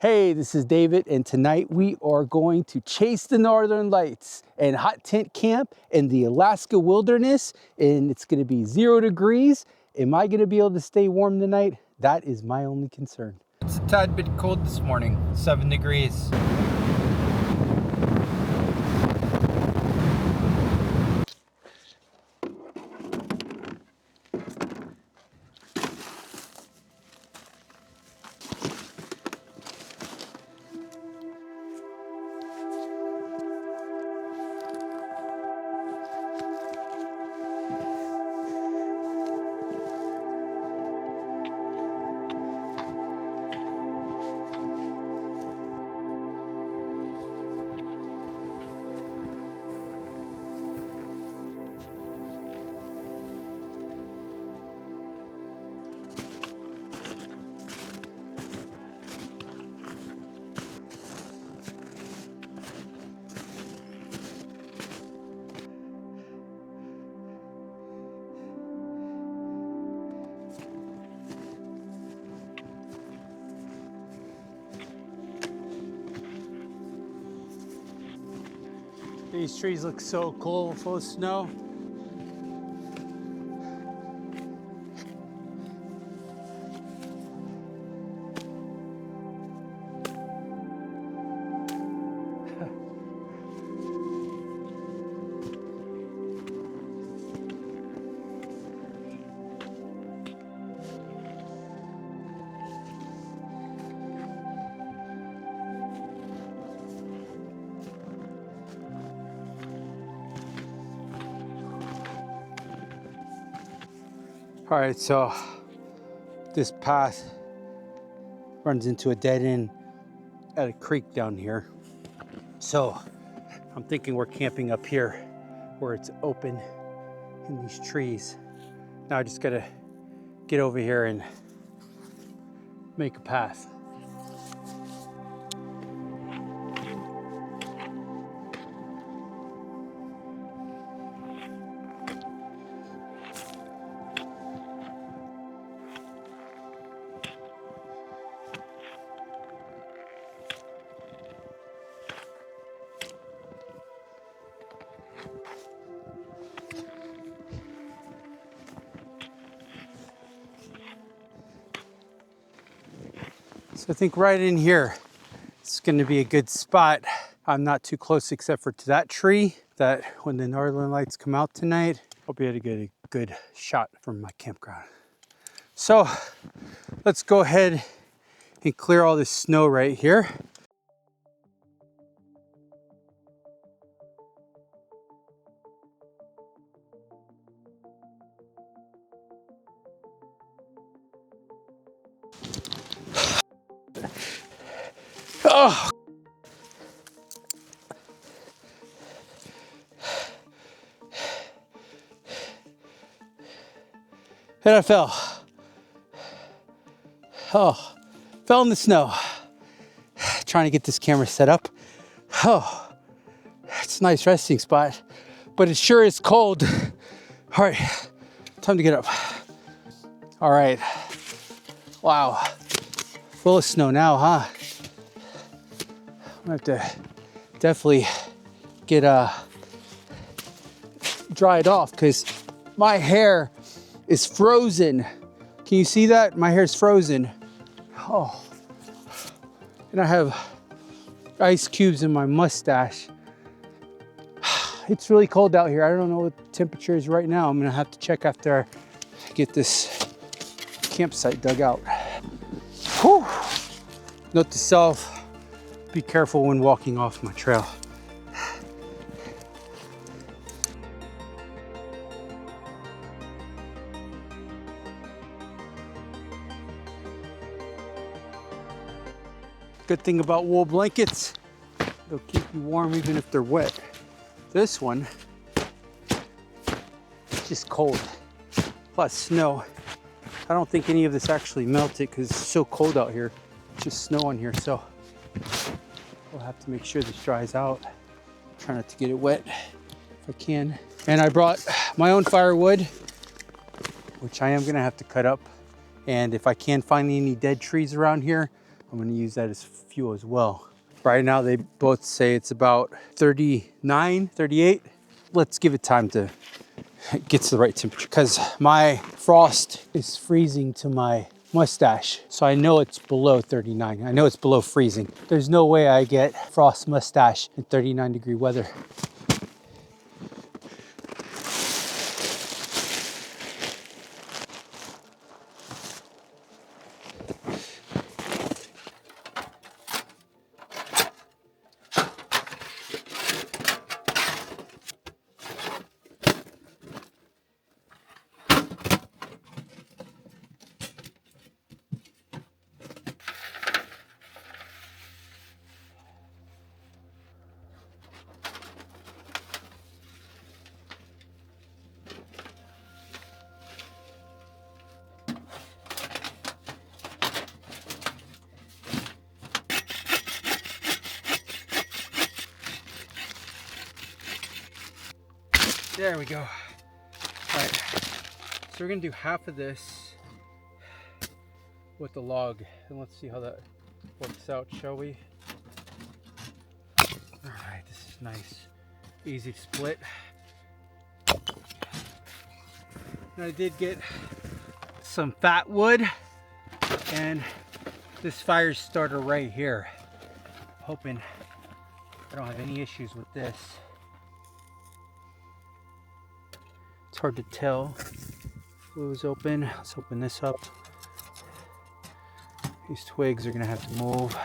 Hey, this is David, and tonight we are going to chase the northern lights and hot tent camp in the Alaska wilderness, and it's gonna be 0 degrees. Am I gonna be able to stay warm tonight? That is my only concern. It's a tad bit cold this morning, 7 degrees. These trees look so cool, full of snow. All right, so this path runs into a dead end at a creek down here. So I'm thinking we're camping up here where it's open in these trees. Now I just gotta get over here and make a path. So I think right in here, it's gonna be a good spot. I'm not too close except for to that tree that when the northern lights come out tonight, I'll be able to get a good shot from my campground. So let's go ahead and clear all this snow right here. Oh. And I fell. Oh, fell in the snow. Trying to get this camera set up. Oh, it's a nice resting spot, but it sure is cold. All right, time to get up. All right, wow, full of snow now, huh? I have to definitely get dried off because my hair is frozen. Can you see that? My hair's frozen. Oh, and I have ice cubes in my mustache. It's really cold out here. I don't know what the temperature is right now. I'm gonna have to check after I get this campsite dug out. Whew. Note to self, be careful when walking off my trail. Good thing about wool blankets, they'll keep you warm even if they're wet. This one, it's just cold, plus snow. I don't think any of this actually melted because it's so cold out here. It's just snow on here, so we'll have to make sure this dries out. Try not to get it wet if I can. And I brought my own firewood, which I am gonna have to cut up. And if I can find any dead trees around here, I'm gonna use that as fuel as well. Right now they both say it's about 39, 38. Let's give it time to get to the right temperature because my frost is freezing to my mustache. So I know it's below 39. I know it's below freezing. There's no way I get frost mustache in 39-degree weather. There we go. All right, so we're gonna do half of this with the log, and let's see how that works out, shall we? All right, this is nice, easy split. And I did get some fat wood and this fire starter right here. Hoping I don't have any issues with this. It's hard to tell. Flue's open. Let's open this up. These twigs are gonna have to move.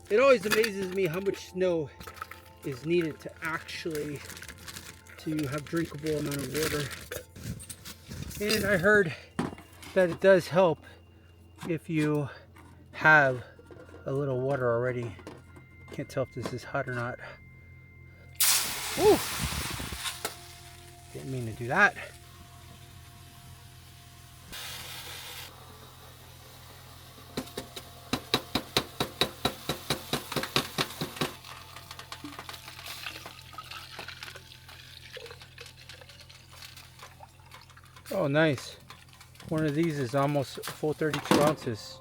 It always amazes me how much snow is needed to actually have drinkable amount of water. And I heard that it does help if you have a little water already. Can't tell if this is hot or not. Ooh! Didn't mean to do that. Oh, nice. One of these is almost a full 32 ounces.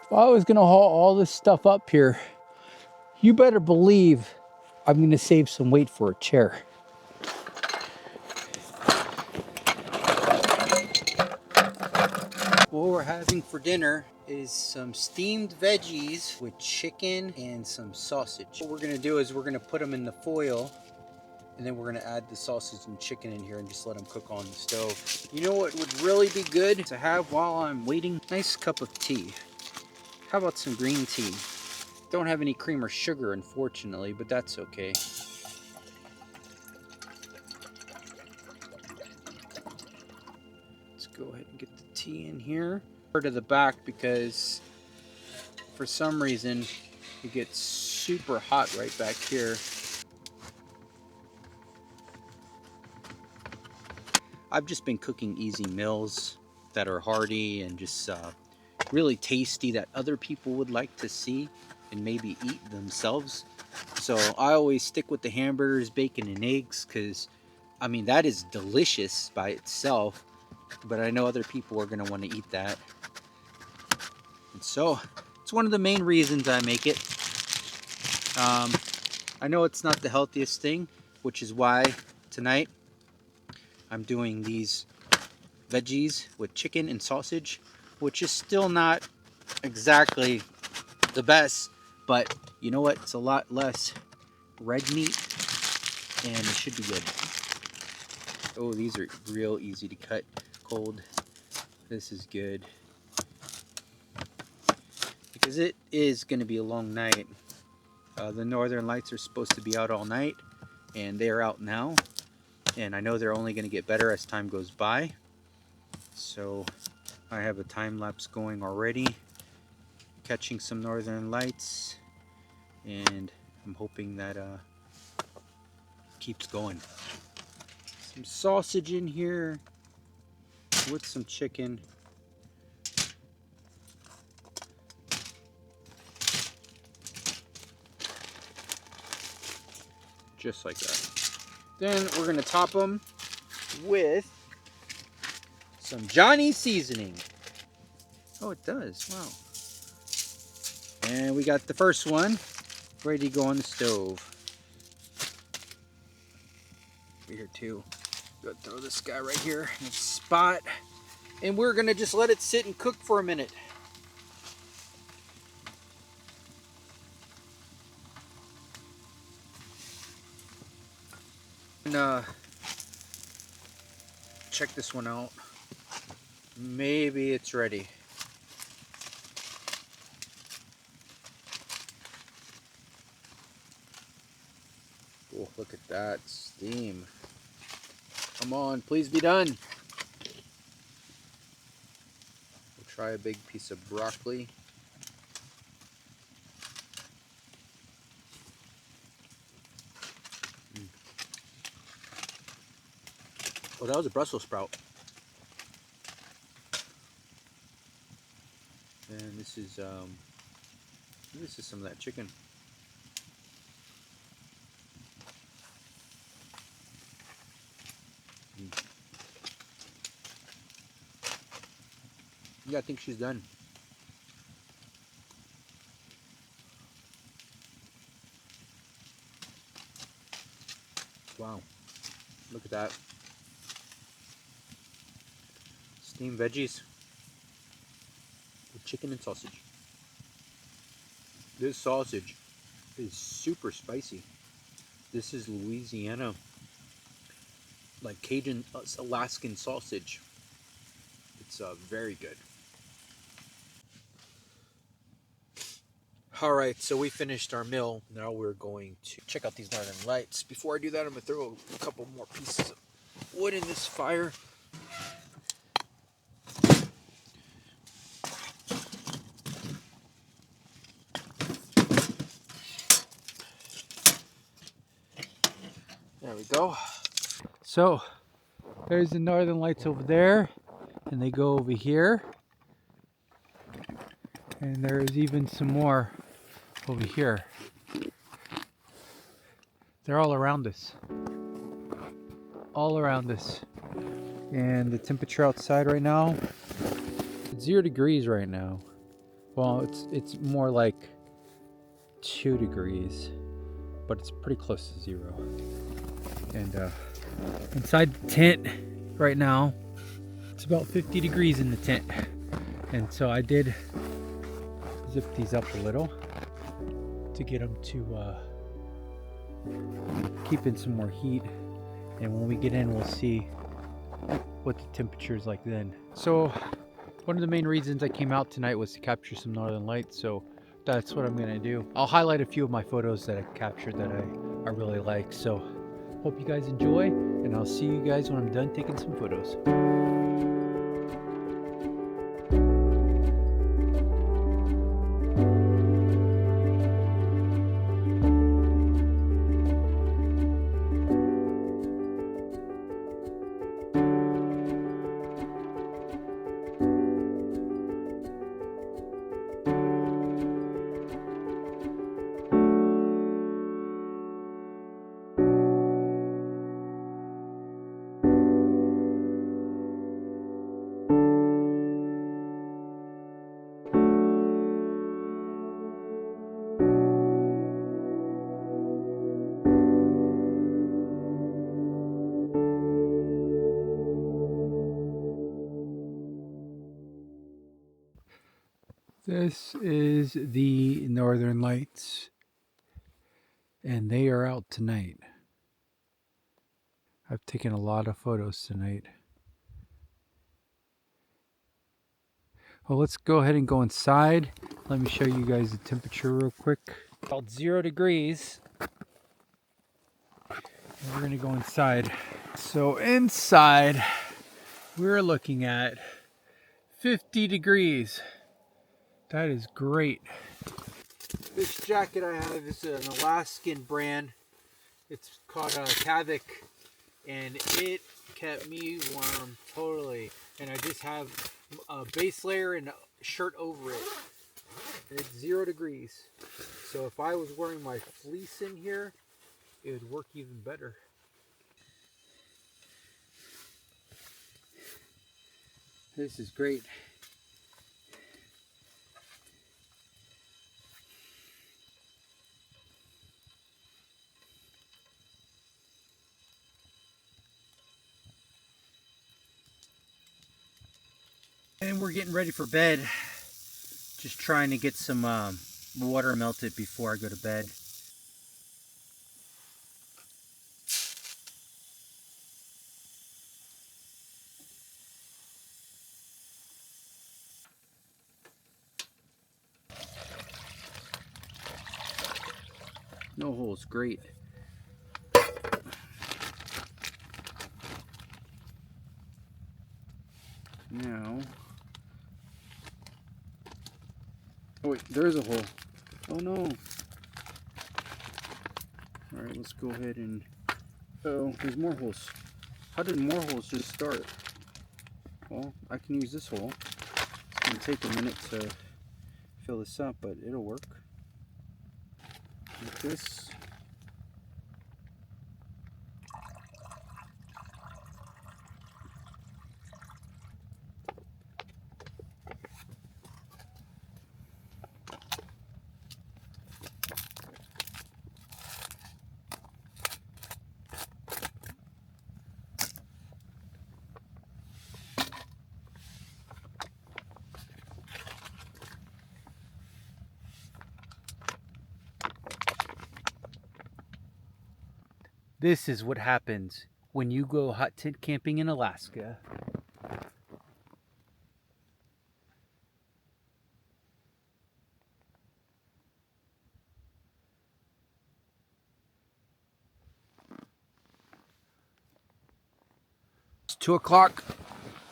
If I was gonna haul all this stuff up here, you better believe I'm gonna save some weight for a chair. What we're having for dinner is some steamed veggies with chicken and some sausage. What we're gonna do is we're gonna put them in the foil, and then we're gonna add the sausage and chicken in here and just let them cook on the stove. You know what would really be good to have while I'm waiting? Nice cup of tea. How about some green tea? Don't have any cream or sugar, unfortunately, but that's okay. Let's go ahead and get the tea in here. To the back because for some reason it gets super hot right back here. I've just been cooking easy meals that are hearty and just really tasty that other people would like to see and maybe eat themselves. So I always stick with the hamburgers, bacon, and eggs because I mean that is delicious by itself, but I know other people are going to want to eat that. And so it's one of the main reasons I make it. I know it's not the healthiest thing, which is why tonight I'm doing these veggies with chicken and sausage, which is still not exactly the best, but you know what? It's a lot less red meat and it should be good. Oh, these are real easy to cut cold. This is good. Because it is going to be a long night. The northern lights are supposed to be out all night, and they're out now. And I know they're only going to get better as time goes by. So I have a time lapse going already, catching some northern lights, and I'm hoping that keeps going. Some sausage in here with some chicken. just like that. Then we're gonna top them with some Johnny seasoning. Oh, it does, wow. And we got the first one ready to go on the stove. Here too. Go throw this guy right here in its spot. And we're gonna just let it sit and cook for a minute. And check this one out. Maybe it's ready. Oh, look at that steam. Come on, please be done. We'll try a big piece of broccoli. Oh, that was a Brussels sprout. And this is some of that chicken. Yeah, I think she's done. Wow, look at that. Steamed veggies with chicken and sausage. This sausage is super spicy. This is Louisiana, like Cajun Alaskan sausage. It's very good. All right, so we finished our meal. Now we're going to check out these northern lights. Before I do that, I'm gonna throw a couple more pieces of wood in this fire. There we go. So there's the northern lights over there, and they go over here. And there's even some more over here. They're all around us. All around us. And the temperature outside right now, it's 0 degrees right now. Well, it's more like 2 degrees, but it's pretty close to 0. And inside the tent right now, it's about 50 degrees in the tent. And so I did zip these up a little to get them to keep in some more heat. And when we get in, we'll see what the temperature is like then. So one of the main reasons I came out tonight was to capture some northern lights, so that's what I'm gonna do. I'll highlight a few of my photos that I captured that I really like. So hope you guys enjoy, and I'll see you guys when I'm done taking some photos. This is the Northern Lights, and they are out tonight. I've taken a lot of photos tonight. Well, let's go ahead and go inside. Let me show you guys the temperature real quick. About 0 degrees. And we're gonna go inside. So inside, we're looking at 50 degrees. That is great. This jacket I have is an Alaskan brand. It's called Kavik, and it kept me warm totally. And I just have a base layer and a shirt over it. And it's 0 degrees. So if I was wearing my fleece in here, it would work even better. This is great. And we're getting ready for bed. Just trying to get some water melted before I go to bed. No hole's great. Now, oh wait, there is a hole. Oh no. All right, let's go ahead and, oh, there's more holes. How did more holes just start? Well, I can use this hole. It's gonna take a minute to fill this up, but it'll work. Like this. This is what happens when you go hot tent camping in Alaska. It's 2 o'clock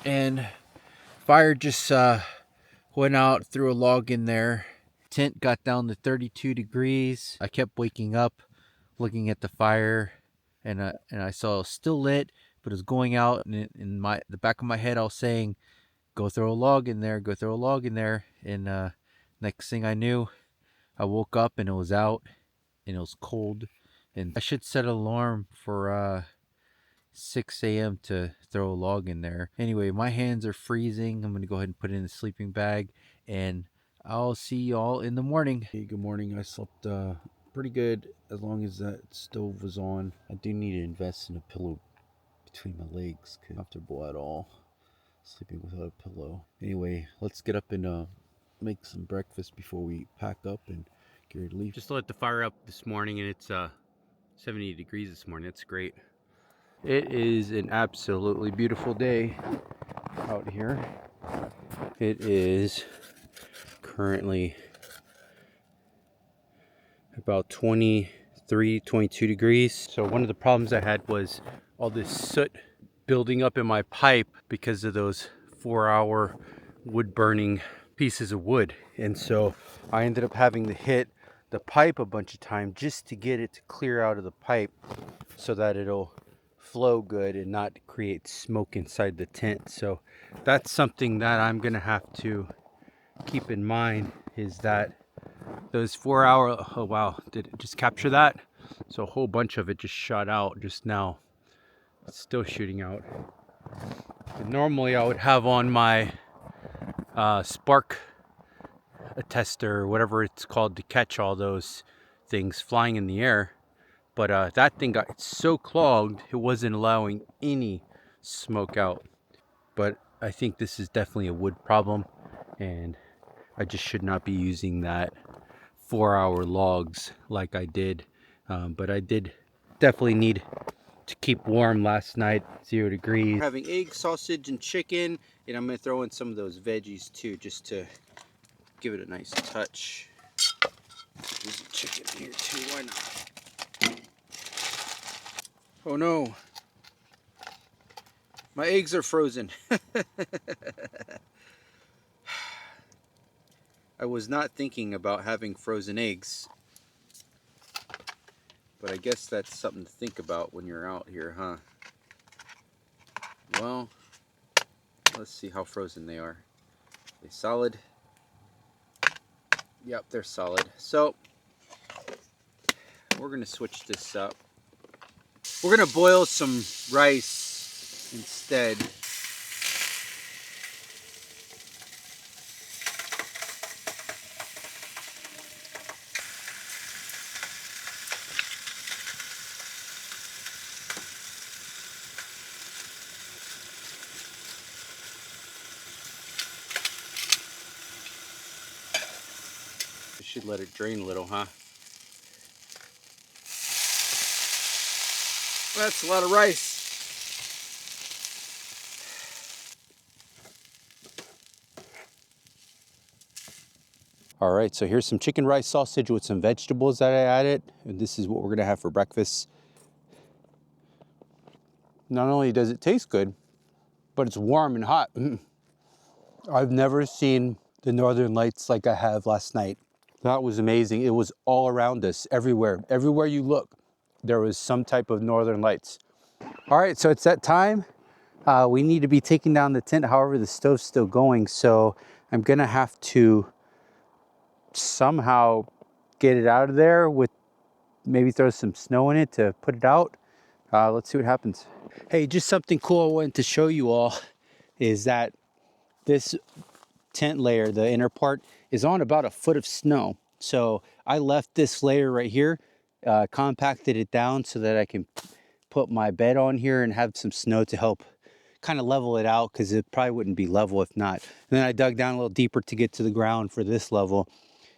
and fire just went out, threw a log in there. Tent got down to 32 degrees. I kept waking up looking at the fire, and I saw it was still lit, but it was going out, and in the back of my head I was saying, go throw a log in there, go throw a log in there. And next thing I knew, I woke up and it was out and it was cold. And I should set an alarm for 6 a.m. to throw a log in there. Anyway, my hands are freezing. I'm going to go ahead and put it in the sleeping bag, and I'll see y'all in the morning. Hey, good morning. I slept pretty good as long as that stove was on. I do need to invest in a pillow between my legs because I'm comfortable at all sleeping without a pillow. Anyway, let's get up and make some breakfast before we pack up and get ready to leave. Just lit the fire up this morning, and it's 70 degrees this morning. That's great. It is an absolutely beautiful day out here. It is currently about 23, 22 degrees. So one of the problems I had was all this soot building up in my pipe because of those 4-hour wood burning pieces of wood. And so I ended up having to hit the pipe a bunch of times just to get it to clear out of the pipe so that it'll flow good and not create smoke inside the tent. So that's something that I'm gonna have to keep in mind, is that those 4-hour, oh wow, did it just capture that? So a whole bunch of it just shot out just now. It's still shooting out. And normally I would have on my spark tester, whatever it's called, to catch all those things flying in the air. But that thing got so clogged, it wasn't allowing any smoke out. But I think this is definitely a wood problem, and I just should not be using that 4-hour logs like I did. But I did definitely need to keep warm last night, 0 degrees. We're having egg, sausage, and chicken, and I'm gonna throw in some of those veggies too, just to give it a nice touch. There's some chicken here too, why not? Oh no, my eggs are frozen. I was not thinking about having frozen eggs, but I guess that's something to think about when you're out here, huh? Well, let's see how frozen they are. Are they solid? Yep, they're solid. So we're gonna switch this up. We're gonna boil some rice instead. Should let it drain a little, huh? That's a lot of rice. All right, so here's some chicken rice sausage with some vegetables that I added. And this is what we're gonna have for breakfast. Not only does it taste good, but it's warm and hot. I've never seen the northern lights like I have last night. That was amazing. It was all around us, everywhere. Everywhere you look, there was some type of northern lights. All right, so it's that time. We need to be taking down the tent. However, the stove's still going, so I'm gonna have to somehow get it out of there with maybe throw some snow in it to put it out. Let's see what happens. Hey, just something cool I wanted to show you all is that this tent layer, the inner part, is on about a foot of snow. So I left this layer right here, compacted it down so that I can put my bed on here and have some snow to help kind of level it out, because it probably wouldn't be level if not. And then I dug down a little deeper to get to the ground for this level.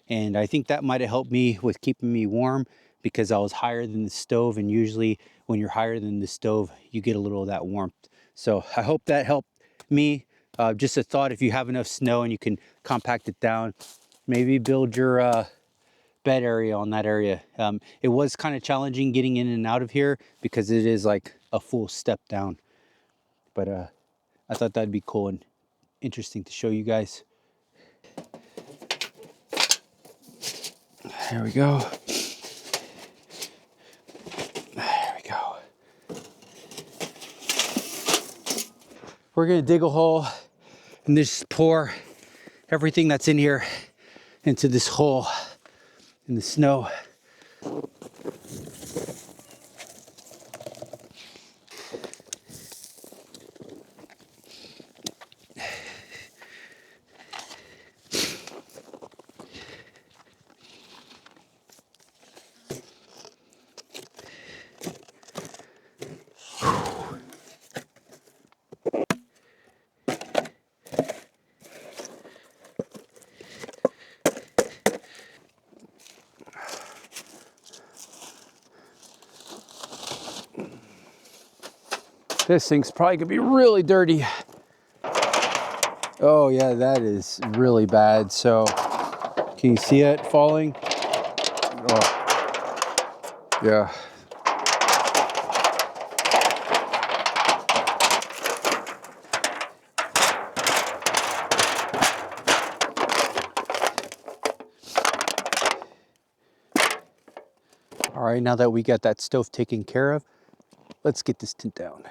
And I think that might have helped me with keeping me warm, because I was higher than the stove, and usually when you're higher than the stove, you get a little of that warmth. So I hope that helped me. Just a thought, if you have enough snow and you can compact it down, maybe build your bed area on that area. It was kind of challenging getting in and out of here because it is like a full step down. But I thought that'd be cool and interesting to show you guys. There we go. There we go. We're gonna dig a hole and just pour everything that's in here into this hole in the snow. This thing's probably gonna be really dirty. Oh yeah, that is really bad. So, can you see it falling? Oh, yeah. All right, now that we got that stove taken care of, let's get this tent down.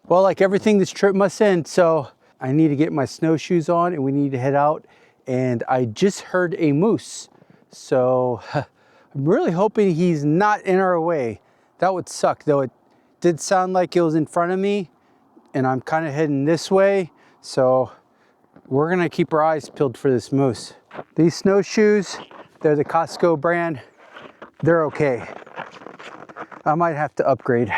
Well, like everything, this trip must end, so I need to get my snowshoes on and we need to head out. And I just heard a moose, so I'm really hoping he's not in our way. That would suck, though. It did sound like it was in front of me, and I'm kind of heading this way, so we're gonna keep our eyes peeled for this moose. These snowshoes, they're the Costco brand. They're okay. I might have to upgrade.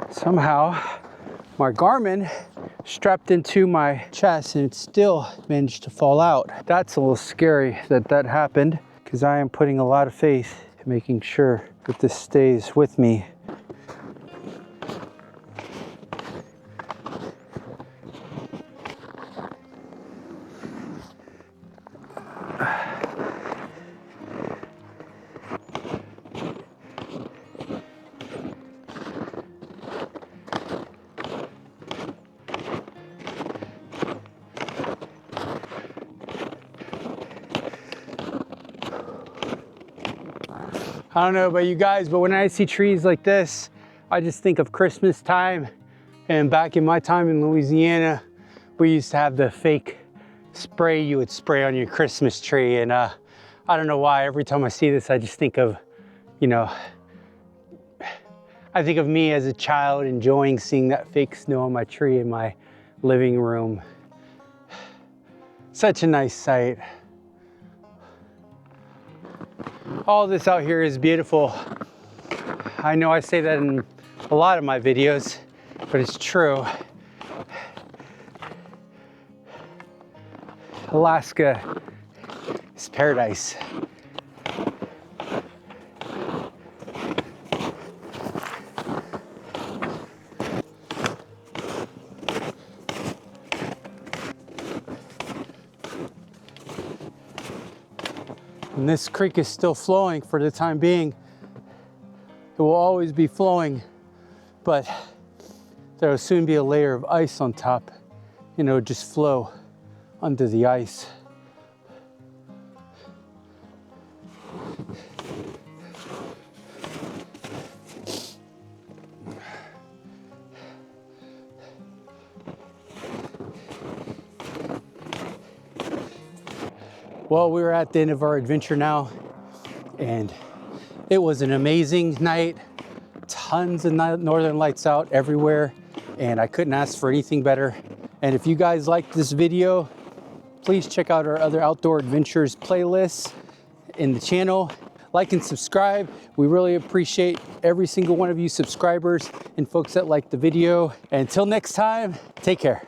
Somehow my Garmin strapped into my chest and it still managed to fall out. That's a little scary that that happened, because I am putting a lot of faith in making sure that this stays with me. I don't know about you guys, but when I see trees like this, I just think of Christmas time. And back in my time in Louisiana, we used to have the fake spray you would spray on your Christmas tree. And I don't know why, every time I see this, I just think of, you know, I think of me as a child enjoying seeing that fake snow on my tree in my living room. Such a nice sight. All this out here is beautiful. I know I say that in a lot of my videos, but it's true. Alaska is paradise. And this creek is still flowing for the time being. It will always be flowing, but there will soon be a layer of ice on top, and it will just flow under the ice. Well, we're at the end of our adventure now, and it was an amazing night. Tons of northern lights out everywhere, and I couldn't ask for anything better. And if you guys liked this video, please check out our other outdoor adventures playlists in the channel. Like and subscribe. We really appreciate every single one of you subscribers and folks that like the video. And until next time, take care.